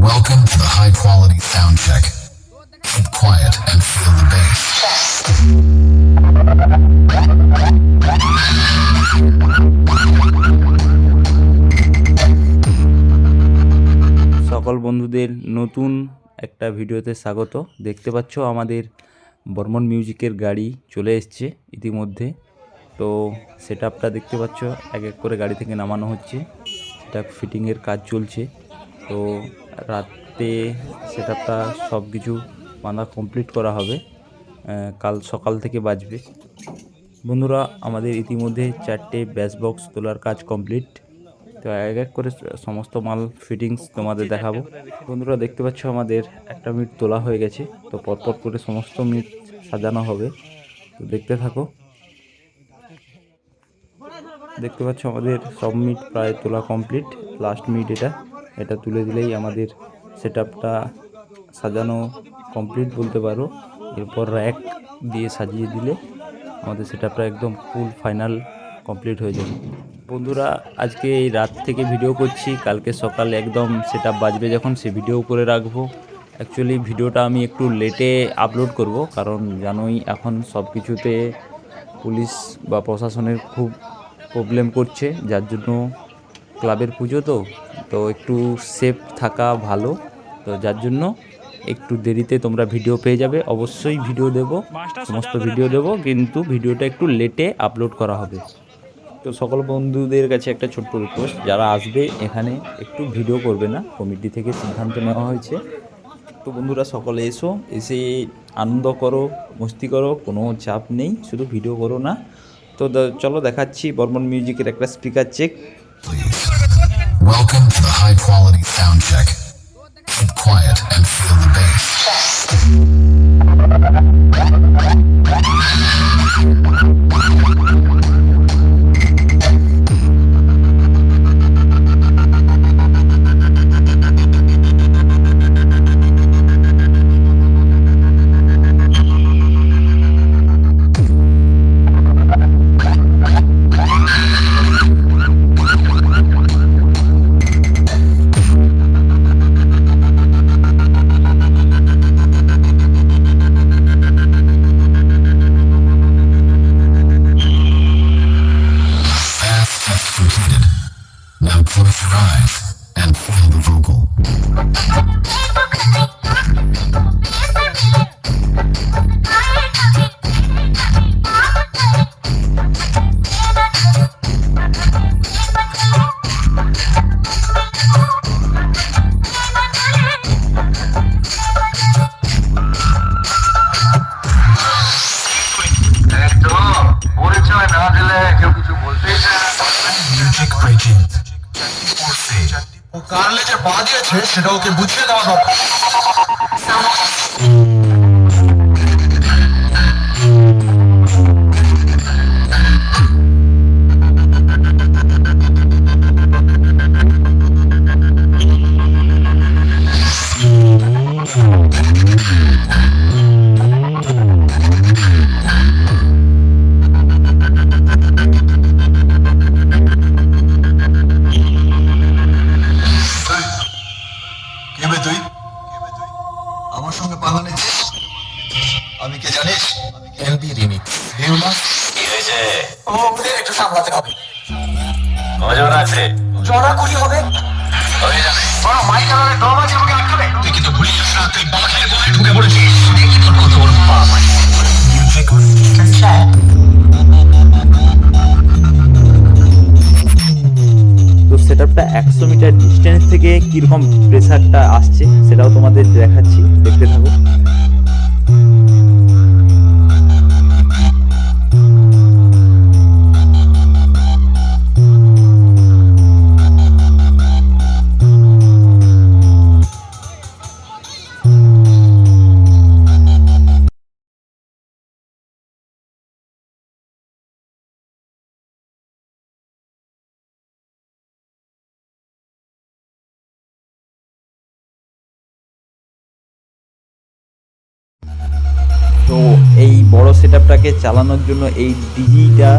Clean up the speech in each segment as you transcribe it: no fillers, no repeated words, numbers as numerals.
Welcome to the high quality sound check. Keep quiet and feel the bass. সকল বন্ধুদের নতুন একটা ভিডিওতে স্বাগত। দেখতে পাচ্ছ আমাদের বর্মন মিউজিকের গাড়ি চলে এসছে ইতিমধ্যে। তো সেটআপটা দেখতে পাচ্ছ, এক এক করে গাড়ি থেকে নামানো হচ্ছে, সেটা ফিটিংয়ের কাজ চলছে। তো রাতে সেটআপটা সব কিছু বাঁধা কমপ্লিট করা হবে, কাল সকাল থেকে বাজবে। বন্ধুরা, আমাদের ইতিমধ্যে 4টে ব্যাস বক্স তোলার কাজ কমপ্লিট। তো এক এক করে সমস্ত মাল ফিটিংস তোমাদের দেখাবো। বন্ধুরা, দেখতে পাচ্ছ আমাদের একটা মিট তোলা হয়ে গেছে। তো পরপর করে সমস্ত মিট সাজানো হবে, তো দেখতে থাকো। দেখতে পাচ্ছ আমাদের সব মিট প্রায় তোলা কমপ্লিট। লাস্ট মিট এটা তুলে দিলেই আমাদের সেটআপটা সাজানো কমপ্লিট বলতে পারো। এরপর র্যাক দিয়ে সাজিয়ে দিলে আমাদের সেটআপটা একদম ফুল ফাইনাল কমপ্লিট হয়ে যাবে। বন্ধুরা, আজকে এই রাত থেকে ভিডিও করছি, কালকে সকালে একদম সেটআপ বাজবে যখন সে ভিডিও করে রাখবো। অ্যাকচুয়ালি ভিডিওটা আমি একটু লেটে আপলোড করব, কারণ জানোই এখন সব কিছুতে পুলিশ বা প্রশাসনের খুব প্রবলেম করছে, যার জন্য ক্লাবের পুজো তো একটু সেফ থাকা ভালো। তো যার জন্য একটু দেরিতে তোমরা ভিডিও পেয়ে যাবে। অবশ্যই ভিডিও দেব, সমস্ত ভিডিও দেব, কিন্তু ভিডিওটা একটু লেটে আপলোড করা হবে। তো সকল বন্ধুদের কাছে একটা ছোট্ট রিকোয়েস্ট, যারা আসবে এখানে একটু ভিডিও করবে না, কমিটি থেকে সিদ্ধান্ত নেওয়া হয়েছে। তো বন্ধুরা, সকলে এসে আনন্দ করো, মস্তি করো, কোনো চাপ নেই, শুধু ভিডিও করো না। তো চলো দেখাচ্ছি বর্মন মিউজিকের একটা speaker check. Welcome to the high quality sound check. Keep quiet and feel the bass. Test completed. Now close your eyes and feel the vocal. Music breaking. ও কার লেজে পা দিয়েছে সেটা ওকে বুঝিয়ে দেওয়া দরকার। তুই আমার সঙ্গে পালা নিচ্ছিস? আমি কে জানিস? LB remix. কি হয়েছে? ওদের একটু সামলাতে হবে। ওজন আছে, জনা কুড়ি হবে, হয়ে যাবে। মাইক আর ড্রাম আছে, আমাকে আটকাবে। তুই কিন্তু ভুলে যাস না, তুই বাঘের গলায় ঢুকে পড়েছিস। দেখি তোর কত বড় পাপ। Music track. তো সেটআপটা 100 মিটার ডিস্টেন্স থেকে কীরকম প্রেসারটা আসছে সেটাও তোমাদের দেখাচ্ছি, দেখতে থাকো। তো এই বড় সেটআপটাকে চালানোর জন্য এই ডিজিটা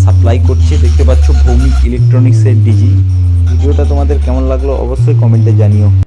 সাপ্লাই করছে, দেখতে পাচ্ছ ভৌমিক ইলেকট্রনিক্সের ডিজি। ভিডিওটা তোমাদের কেমন লাগলো অবশ্যই কমেন্টে জানিও।